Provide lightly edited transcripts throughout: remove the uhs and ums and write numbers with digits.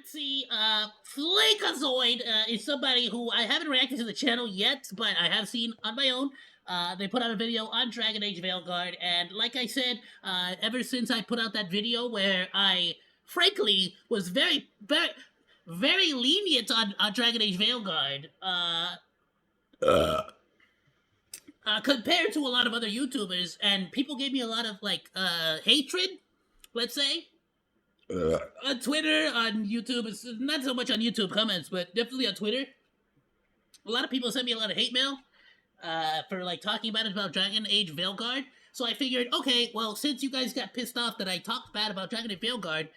let's see, Fleekazoid is somebody who I haven't reacted to the channel yet, but I have seen on my own. They put out a video on Dragon Age Veilguard, and like I said, ever since I put out that video where I, frankly, was very lenient on Dragon Age Veilguard, compared to a lot of other YouTubers, and people gave me a lot of, like, hatred, let's say. On Twitter, on YouTube, it's not so much on YouTube comments, but definitely on Twitter. A lot of people sent me a lot of hate mail for, like, talking about Dragon Age Veilguard. So I figured, okay, well, since you guys got pissed off that I talked bad about Dragon Age Veilguard,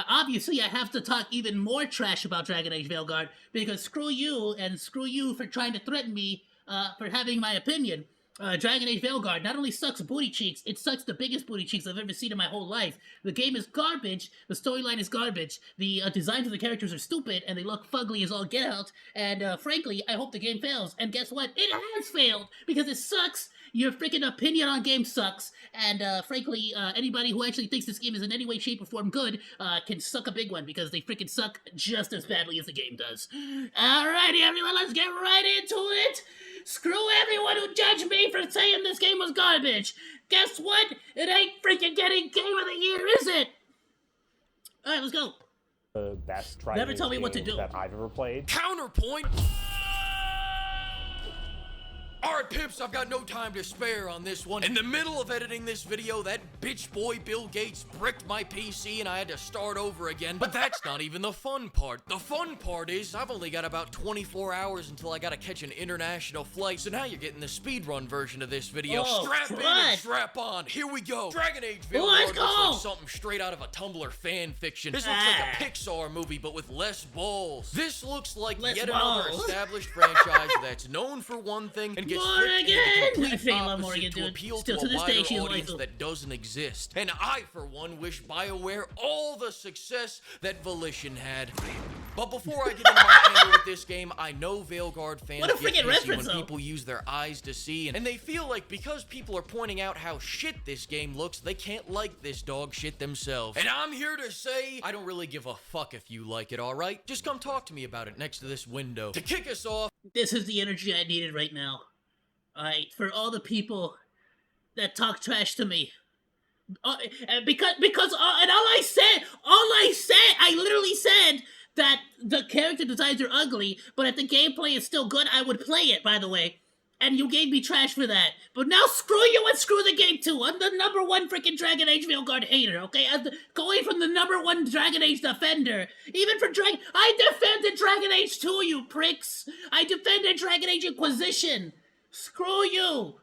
obviously I have to talk even more trash about Dragon Age Veilguard, because screw you, and screw you for trying to threaten me for having my opinion. Dragon Age Veilguard not only sucks booty cheeks, it sucks the biggest booty cheeks I've ever seen in my whole life. The game is garbage, the storyline is garbage, the designs of the characters are stupid, and they look fugly as all get out, and frankly, I hope the game fails. And guess what? It has failed, because it sucks. Your freaking opinion on games sucks, and frankly, anybody who actually thinks this game is in any way, shape, or form good can suck a big one, because they freaking suck just as badly as the game does. Alrighty, everyone, let's get right into it! Screw everyone who judged me for saying this game was garbage! Guess what? It ain't freaking getting Game of the Year, is it? Alright, let's go. The best Dragon Never tell me Age what to game do. that I've ever played. Counterpoint! Alright, Pips, I've got no time to spare on this one. In the middle of editing this video, that bitch boy Bill Gates bricked my PC and I had to start over again. But that's not even the fun part. The fun part is, I've only got about 24 hours until I gotta catch an international flight, so now you're getting the speedrun version of this video. Oh, strap in and strap on. Here we go. Dragon Age Veilguard looks like something straight out of a Tumblr fan fiction. This looks like a Pixar movie, but with less balls. This looks like yet another established franchise that's known for one thing and gets Morgan! I freaking love Morgan, Morgan, dude. appeal Still to to a this day, wider she's audience lethal. that doesn't exist. And I, for one, wish BioWare all the success that Volition had. But before I get into my anger with this game, I know Veilguard fans get pissy when people use their eyes to see, and they feel like because people are pointing out how shit this game looks, they can't like this dog shit themselves. And I'm here to say, I don't really give a fuck if you like it, alright? Just come talk to me about it next to this window. To kick us off, this is the energy I needed right now. Alright, for all the people that talk trash to me. Because and I literally said that the character designs are ugly, but if the gameplay is still good, I would play it, by the way. And you gave me trash for that. But now screw you and screw the game too. I'm the #1 freaking Dragon Age Veilguard hater, okay? Going from the #1 Dragon Age defender. Even for I defended Dragon Age 2, you pricks! I defended Dragon Age Inquisition! Screw you!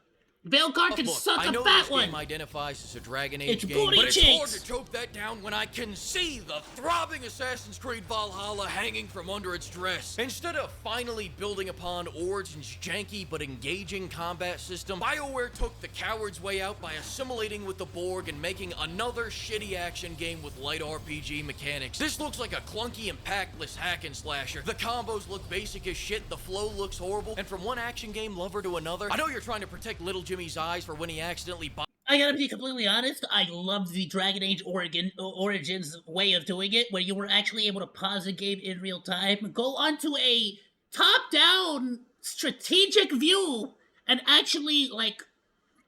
Veilguard can suck a fat one! I know this game identifies as a Dragon Age game, booty but it's cheeks. hard to choke that down when I can see the throbbing Assassin's Creed Valhalla hanging from under its dress. Instead of finally building upon Origin's janky but engaging combat system, BioWare took the coward's way out by assimilating with the Borg and making another shitty action game with light RPG mechanics. This looks like a clunky and packless hack and slasher. The combos look basic as shit, the flow looks horrible, and from one action game lover to another, I know you're trying to protect little Jimmy's eyes for when he accidentally I gotta be completely honest, I loved the Dragon Age Origins way of doing it, where you were actually able to pause a game in real time, go onto a top-down strategic view, and actually, like,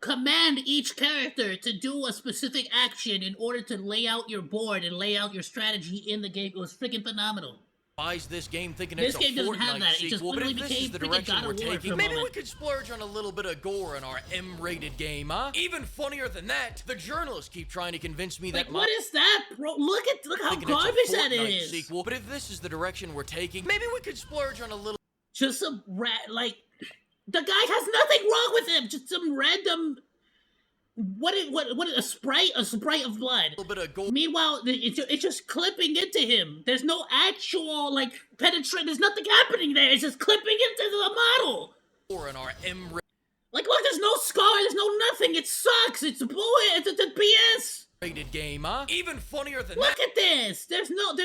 command each character to do a specific action in order to lay out your board and lay out your strategy in the game. It was freaking phenomenal. buys this game thinking this it's game a doesn't have Fortnite that. It just sequel, but if this became is the freaking direction God we're of War taking, for a maybe we moment. could splurge on a little bit of gore in our M-rated game, huh? Even funnier than that, the journalists keep trying to convince me that what is that, bro? Look how garbage that is. Sequel, but if this is the direction we're taking, maybe we could splurge on a little. Just some like, the guy has nothing wrong with him. Just some random. What a sprite of blood. Bit of gold. Meanwhile, it's just clipping into him. There's no actual like penetrate. There's nothing happening there. It's just clipping into the model. Or in our M. Like, look, there's no scar. There's no nothing. It sucks. It's bullshit. It's BS. rated game, huh? Even funnier than Look that. at this! There's not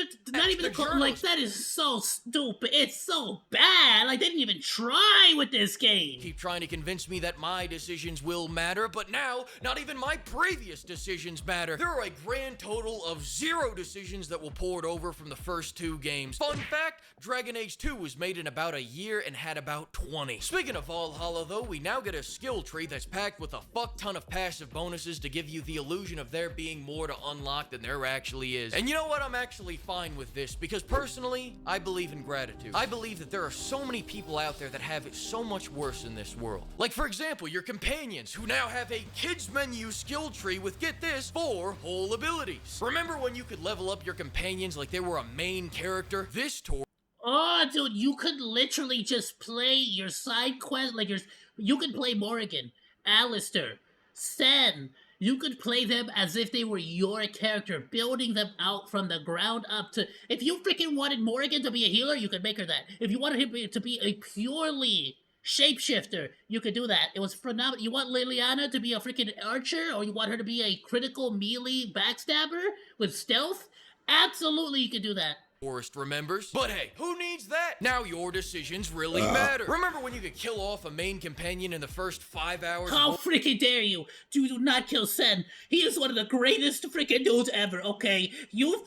even like, that is so stupid. It's so bad. Like, they didn't even try with this game. Keep trying to convince me that my decisions will matter, but now, not even my previous decisions matter. There are a grand total of 0 decisions that will pour it over from the first 2 games. Fun fact, Dragon Age 2 was made in about a year and had about 20. Speaking of Valhalla, though, we now get a skill tree that's packed with a fuck ton of passive bonuses to give you the illusion of there being more to unlock than there actually is. And you know what? I'm actually fine with this, because personally, I believe in gratitude. I believe that there are so many people out there that have it so much worse in this world. Like, for example, your companions, who now have a kids menu skill tree with, get this, 4 whole abilities. Remember when you could level up your companions like they were a main character? This tour. Oh, dude, you could literally just play your side quest, like you could play Morrigan, Alistair, Sen. You could play them as if they were your character, building them out from the ground up to... If you freaking wanted Morrigan to be a healer, you could make her that. If you wanted him to be a purely shapeshifter, you could do that. It was phenomenal. You want Liliana to be a freaking archer, or you want her to be a critical melee backstabber with stealth? Absolutely, you could do that. Forest remembers. But hey, who needs that? Now your decisions really matter. Remember when you could kill off a main companion in the first 5 hours? How freaking dare you? Do not kill Sen. He is one of the greatest freaking dudes ever, okay? You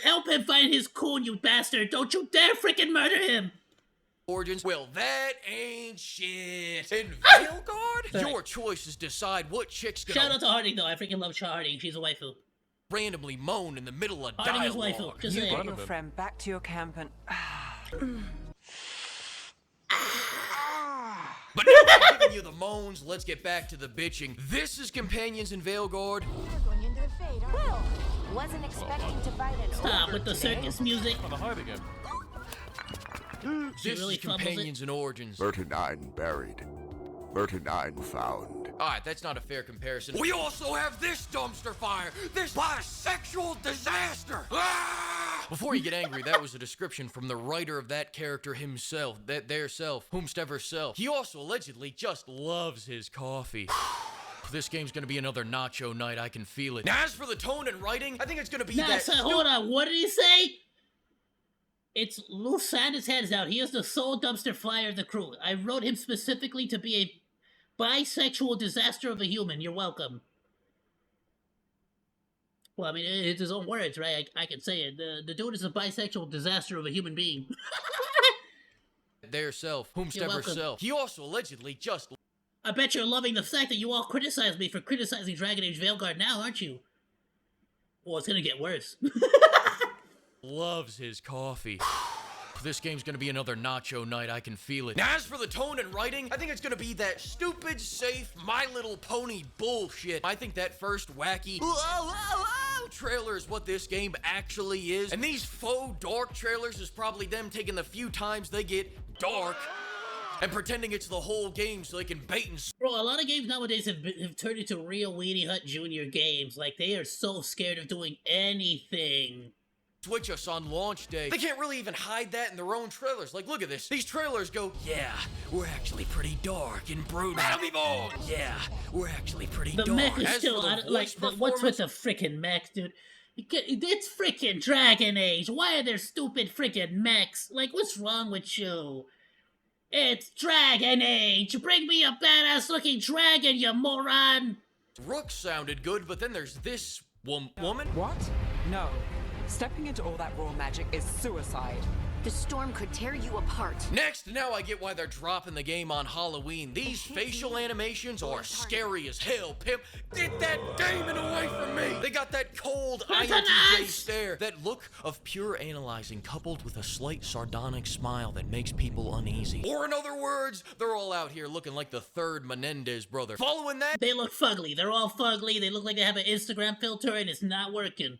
help him find his coon, you bastard. Don't you dare freaking murder him. Origins. Well, that ain't shit. In Veilguard, your choices decide what chick's gonna... Shout out to Harding, though. I freaking love Harding. She's a waifu. Randomly moan in the middle of Harding dialogue. is waifu. Just You saying. get your friend back to your camp and... But now I'm giving you the moans, let's get back to the bitching. This is Companions in Veilguard. You're going into a fade, aren't you? Wasn't expecting to fight an Stop ogre with the today. circus music. This really is fumbles Companions in Origins. 39 buried, 39 found. Alright, that's not a fair comparison. We also have this dumpster fire! This bisexual disaster! Ah! Before you get angry, that was a description from the writer of that character himself, their self, whomstever self. He also allegedly just loves his coffee. This game's gonna be another nacho night, I can feel it. Now, as for the tone and writing, I think it's gonna be Nah, that... so, hold on. What did he say? It's loose Santa's hands out. He is the sole dumpster fire of the crew. I wrote him specifically to be a bisexual disaster of a human. You're welcome. Well, I mean, it's his own words, right? I can say it. The dude is a bisexual disaster of a human being. Their self, whomstever welcome. self. He also allegedly just... I bet you're loving the fact that you all criticize me for criticizing Dragon Age Veilguard now, aren't you? Well, it's gonna get worse. loves his coffee. This game's gonna be another nacho night, I can feel it. Now, as for the tone and writing, I think it's gonna be that stupid, safe, My Little Pony bullshit. I think that first wacky trailer is what this game actually is. And these faux dark trailers is probably them taking the few times they get dark and pretending it's the whole game so they can bait and... Bro, a lot of games nowadays have turned into real Weenie Hut Jr. games. Like, they are so scared of doing anything. Switch us on launch day. They can't really even hide that in their own trailers. Like, look at this. These trailers go, yeah, we're actually pretty dark and brooding. Yeah, we're actually pretty dark. The mech is As still, for the like, voice what's with performance- the freaking mechs, dude? It's freaking Dragon Age. Why are there stupid freaking mechs? Like, what's wrong with you? It's Dragon Age. Bring me a badass looking dragon, you moron. Rook sounded good, but then there's this woman. What? No. Stepping into all that raw magic is suicide. The storm could tear you apart. Next, now I get why they're dropping the game on Halloween. These facial animations are scary as hell, pimp. Get that demon away from me! They got that cold INTJ stare, that look of pure analyzing coupled with a slight sardonic smile that makes people uneasy. Or in other words, they're all out here looking like the third Menendez brother. Following that, They look fugly. They're all fugly. They look like they have an Instagram filter and it's not working.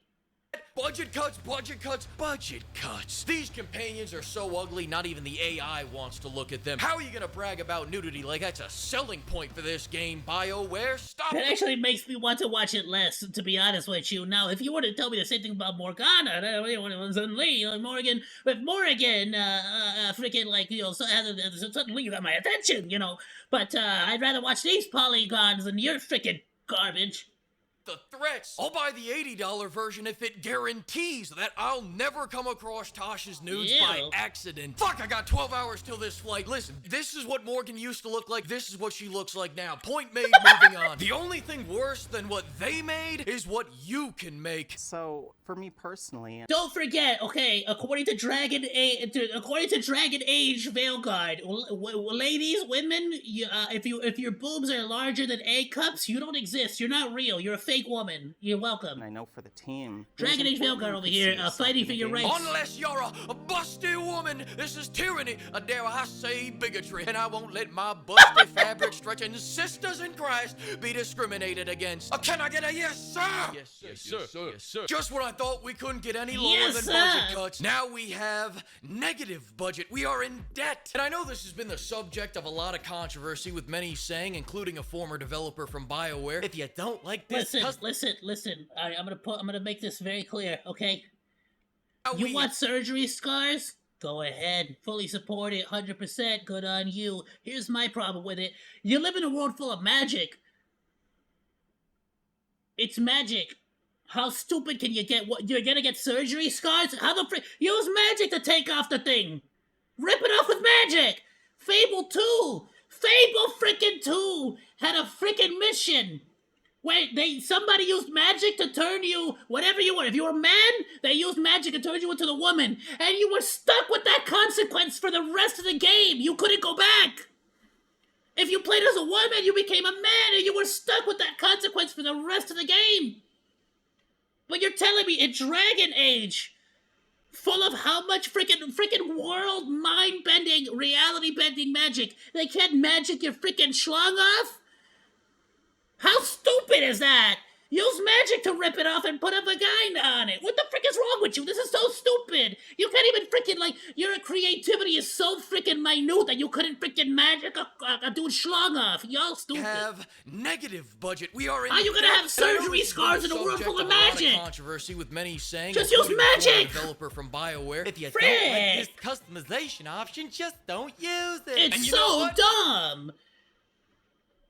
budget cuts, budget cuts, budget cuts. These companions are so ugly, not even the AI wants to look at them. How are you gonna brag about nudity like that's a selling point for this game, BioWare? Stop It it! actually makes me want to watch it less, to be honest with you. Now, if you were to tell me the same thing about Morgana, suddenly, Morgan, with Morrigan, freaking, like, you know, suddenly you got my attention, you know. But, I'd rather watch these polygons than your freaking garbage. the threats. I'll buy the $80 version if it guarantees that I'll never come across Tasha's nudes by accident. Fuck, I got 12 hours till this flight. Listen, this is what Morgan used to look like. This is what she looks like now. Point made, moving on. The only thing worse than what they made is what you can make. So, for me personally... Don't forget, okay, according to Dragon Age Veilguard, ladies, women, if your boobs are larger than A cups, you don't exist. You're not real. You're a fake woman. You're welcome. I know for the team. Dragon Age Veilguard over here, fighting for your rights. Unless you're a busty woman, this is tyranny, dare I say bigotry, and I won't let my busty fabric stretching sisters in Christ be discriminated against. Can I get a yes, sir? Yes, sir. Yes, sir. Yes, sir. Just when I thought we couldn't get any lower than budget cuts, now we have negative budget. We are in debt. And I know this has been the subject of a lot of controversy, with many saying, including a former developer from BioWare, if you don't like this... Listen. I'm gonna make this very clear, okay? You want surgery scars? Go ahead. Fully support it, 100%. Good on you. Here's my problem with it. You live in a world full of magic. It's magic. How stupid can you get? What, you're gonna get surgery scars? How the frick? Use magic to take off the thing! Rip it off with magic! Fable 2! Fable frickin' 2 had a frickin' mission where somebody used magic to turn you whatever you were. If you were a man, they used magic to turn you into the woman, and you were stuck with that consequence for the rest of the game. You couldn't go back. If you played as a woman, you became a man, and you were stuck with that consequence for the rest of the game. But you're telling me in Dragon Age, full of how much freaking world mind-bending, reality-bending magic, they can't magic your freaking schlong off? How stupid is that? Use magic to rip it off and put a vagina on it. What the frick is wrong with you? This is so stupid. You can't even freaking, your creativity is so freaking minute that you couldn't freaking magic a dude's schlong off. Y'all stupid. Have negative budget. We are in... How are you gonna have surgery scars in a world full of magic? Controversy with many saying... Just use magic! Developer from BioWare. If you don't like this customization option, just don't use it. It's so dumb.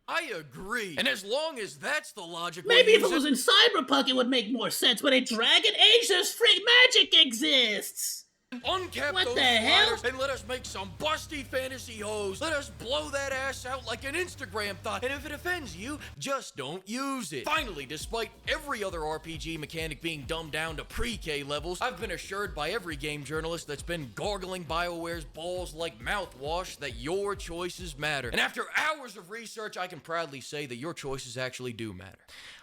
I agree. And as long as that's the logic, maybe if it was in Cyberpunk, it would make more sense. But in Dragon Age, there's free magic exists. Uncap what those the hell? And let us make some busty fantasy hoes. Let us blow that ass out like an Instagram thought. And if it offends you, just don't use it. Finally, despite every other RPG mechanic being dumbed down to pre-K levels, I've been assured by every game journalist that's been gargling BioWare's balls like mouthwash that your choices matter. And after hours of research, I can proudly say that your choices actually do matter.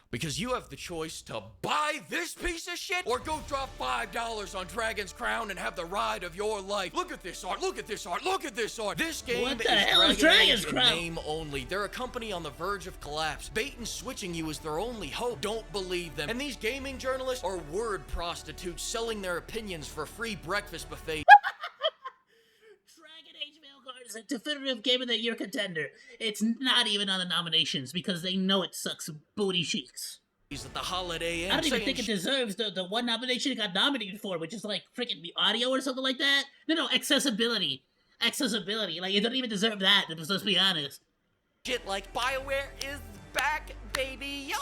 Because you have the choice to buy this piece of shit or go drop $5 on Dragon's Crown and have the ride of your life. Look at this art, look at this art, look at this art. This game is Dragon's Crown in name only. They're a company on the verge of collapse. Bait and switching you is their only hope. Don't believe them. And these gaming journalists are word prostitutes selling their opinions for free breakfast buffets. Is a definitive Game of the Year contender. It's not even on the nominations because they know it sucks booty cheeks. At the Holiday Inn. I don't even think it deserves the one nomination it got nominated for, which is like freaking the audio or something like that. No, accessibility. Accessibility. Like, it doesn't even deserve that, let's be honest. Shit like BioWare is back, baby. Yo!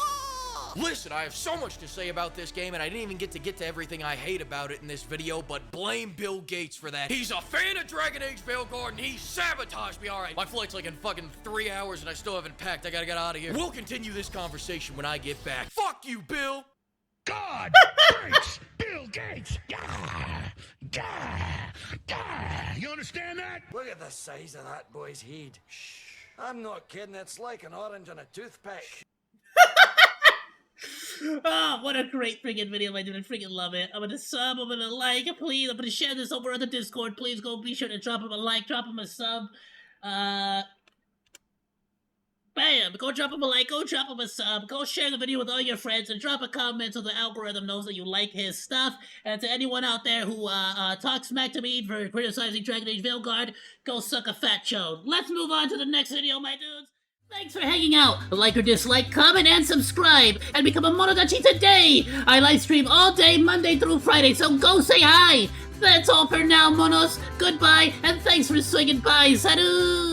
Listen, I have so much to say about this game, and I didn't even get to everything I hate about it in this video, but blame Bill Gates for that. He's a fan of Dragon Age Veilguard, and he sabotaged me. Alright, my flight's like in fucking 3 hours, and I still haven't packed. I gotta get out of here. We'll continue this conversation when I get back. Fuck you, Bill! God breaks Bill Gates! Gah! Gah! Gah! You understand that? Look at the size of that boy's head. Shh. I'm not kidding, it's like an orange on a toothpick. Oh, what a great freaking video, I didn't freaking love it. I'm gonna sub, I'm gonna like, please, I'm gonna share this over on the Discord, please go be sure to drop him a like, drop him a sub, bam, go drop him a like, go drop him a sub, go share the video with all your friends, and drop a comment so the algorithm knows that you like his stuff. And to anyone out there who talks smack to me for criticizing Dragon Age Veilguard, go suck a fat chode. Let's move on to the next video, my dudes. Thanks for hanging out. Like or dislike, comment, and subscribe, and become a Monodachi today. I live stream all day, Monday through Friday, so go say hi. That's all for now, monos. Goodbye, and thanks for swinging by. Salut!